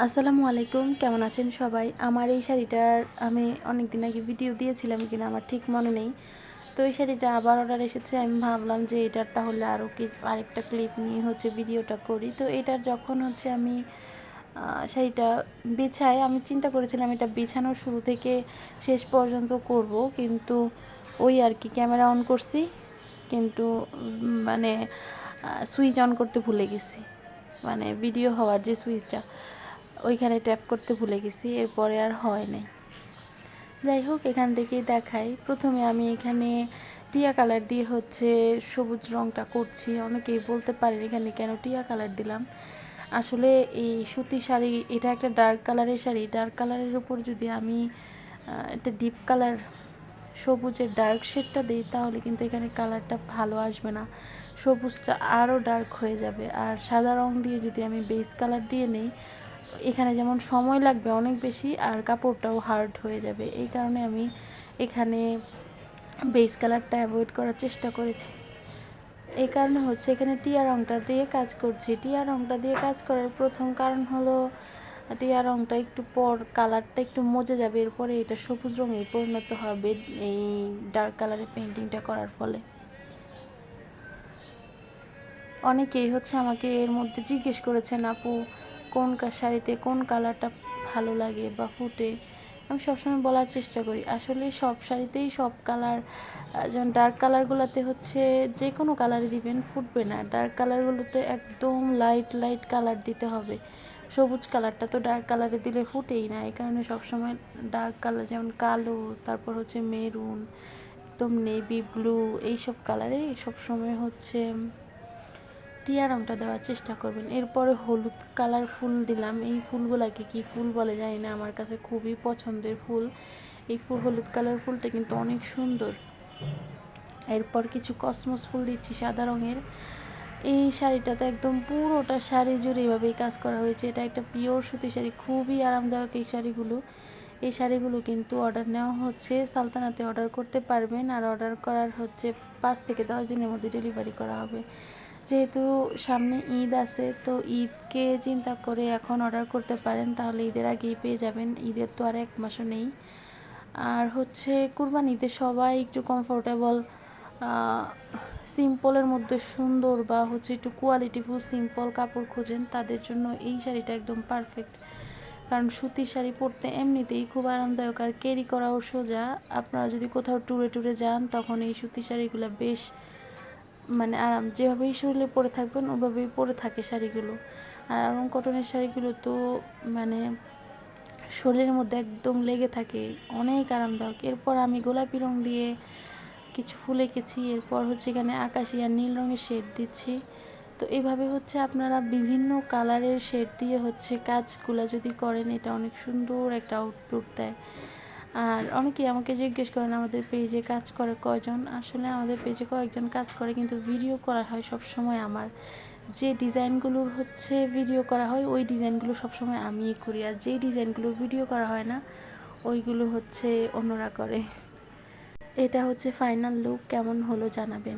আসসালামু আলাইকুম, কেমন আছেন সবাই? আমার এই শাড়িটার আমি অনেক দিন আগে ভিডিও দিয়েছিলাম কিনা আমার ঠিক মনে নেই। তো এই শাড়িটা আবার অর্ডার এসেছে। আমি ভাবলাম যে এটার তাহলে আরেকটা ক্লিপ নিয়ে ভিডিওটা করি। তো এটার যখন আমি শাড়িটা বিছাই, আমি চিন্তা করেছিলাম এটা বিছানোর শুরু থেকে শেষ পর্যন্ত করব, কিন্তু ওই আর কি ক্যামেরা অন করছি, কিন্তু মানে সুইচ অন করতে ভুলে গেছি। মানে ভিডিও হওয়ার যে সুইচটা ওইখানে ট্যাপ করতে ভুলে গেছি, এরপরে আর হয় নাই। যাই হোক, এখান থেকেই দেখাই। প্রথমে আমি এখানে টিয়া কালার দিয়ে সবুজ রঙটা করছি। অনেকেই বলতে পারেন এখানে কেন টিয়া কালার দিলাম। আসলে এই সুতি শাড়ি, এটা একটা ডার্ক কালারের শাড়ি, ডার্ক কালারের উপর যদি আমি একটা ডিপ কালার সবুজের ডার্ক শেডটা দিই, তাহলে কিন্তু এখানে কালারটা ভালো আসবে না, সবুজটা আরও ডার্ক হয়ে যাবে। আর সাদা রঙ দিয়ে যদি আমি বেস কালার দিয়ে নিই, এখানে যেমন সময় লাগবে অনেক বেশি, আর কাপড়টাও হার্ড হয়ে যাবে। এই কারণে আমি এখানে বেস কালারটা অ্যাভয়েড করার চেষ্টা করেছি। এই কারণে এখানে টিয়া রঙটা দিয়ে কাজ করছি। টিয়া রঙটা দিয়ে কাজ করার প্রথম কারণ হলো টিয়া রঙটা একটু পর কালারটা একটু মজে যাবে, এরপরে এটা সবুজ রঙে পরিণত হবে এই ডার্ক কালারের পেন্টিংটা করার ফলে। অনেকেই আমাকে এর মধ্যে জিজ্ঞেস করেছেন, আপু কোন শাড়িতে কোন কালারটা ভালো লাগে বা ফুটে। আমি সবসময় বলার চেষ্টা করি, আসলে সব শাড়িতেই সব কালার, যেমন ডার্ক কালারগুলোতে যে কোনো কালারই দিবেন ফুটবে না, ডার্ক কালারগুলোতে একদম লাইট লাইট কালার দিতে হবে। সবুজ কালারটা তো ডার্ক কালারে দিলে ফুটেই না। এই কারণে সবসময় ডার্ক কালার, যেমন কালো, তারপর মেরুন, একদম নেভি ব্লু, এইসব কালারে সবসময় টিয়া রঙটা দেওয়ার চেষ্টা করবেন। এরপরে হলুদ কালার ফুল দিলাম। এই ফুলগুলাকে কি ফুল বলে জানি না, আমার কাছে খুবই পছন্দের ফুল এই হলুদ কালার ফুলটা কিন্তু অনেক সুন্দর। এরপর কিছু কসমস ফুল দিচ্ছি সাদা রঙের। এই শাড়িটাতে একদম পুরোটা শাড়ি জুড়ে এভাবেই কাজ করা হয়েছে। এটা একটা পিওর সুতি শাড়ি, খুবই আরামদায়ক এই শাড়িগুলো কিন্তু অর্ডার নেওয়া সালতানাতে অর্ডার করতে পারবেন। আর অর্ডার করার 5 থেকে 10 দিনের মধ্যে ডেলিভারি করা হবে। যেহেতু সামনে ঈদ আছে, তো ঈদকে চিন্তা করে এখন অর্ডার করতে পারেন, তাহলে ঈদের আগেই পেয়ে যাবেন। ঈদের তো আর 1 মাসও নেই। আর কুরবানিতে সবাই একটু কমফোর্টেবল সিম্পলের মধ্যে সুন্দর বা একটু কোয়ালিটিফুল সিম্পল কাপড় খোঁজেন, তাদের জন্য এই শাড়িটা একদম পারফেক্ট। কারণ সুতির শাড়ি পরতে এমনিতেই খুব আরামদায়ক, আর ক্যারি করাও সোজা। আপনারা যদি কোথাও ট্যুরে যান, তখন এই সুতির শাড়িগুলো বেশ আরাম, যেভাবেই শরীরে পরে থাকবেন ওভাবেই পরে থাকে শাড়িগুলো। আর আরং কটনের শাড়িগুলো তো শরীরের মধ্যে একদম লেগে থাকে, অনেক আরামদায়ক। এরপর আমি গোলাপি রং দিয়ে কিছু ফুল এঁকেছি। এরপর এখানে আকাশি আর নীল রঙের শেড দিচ্ছি। তো এইভাবে আপনারা বিভিন্ন কালারের শেড দিয়ে কাজগুলো যদি করেন, এটা অনেক সুন্দর একটা আউটপুট দেয়। আর অনেকেই আমাকে জিজ্ঞেস করেন আমাদের পেজে কাজ করে কয়জন। আসলে আমাদের পেজে কয়েকজন কাজ করে, কিন্তু ভিডিও করা হয় সবসময় আমার। যে ডিজাইনগুলোর ভিডিও করা হয়, ওই ডিজাইনগুলো সবসময় আমিই করি। আর যেই ডিজাইনগুলো ভিডিও করা হয় না, ওইগুলো অন্যরা করে। এটা ফাইনাল লুক, কেমন হলো জানাবেন।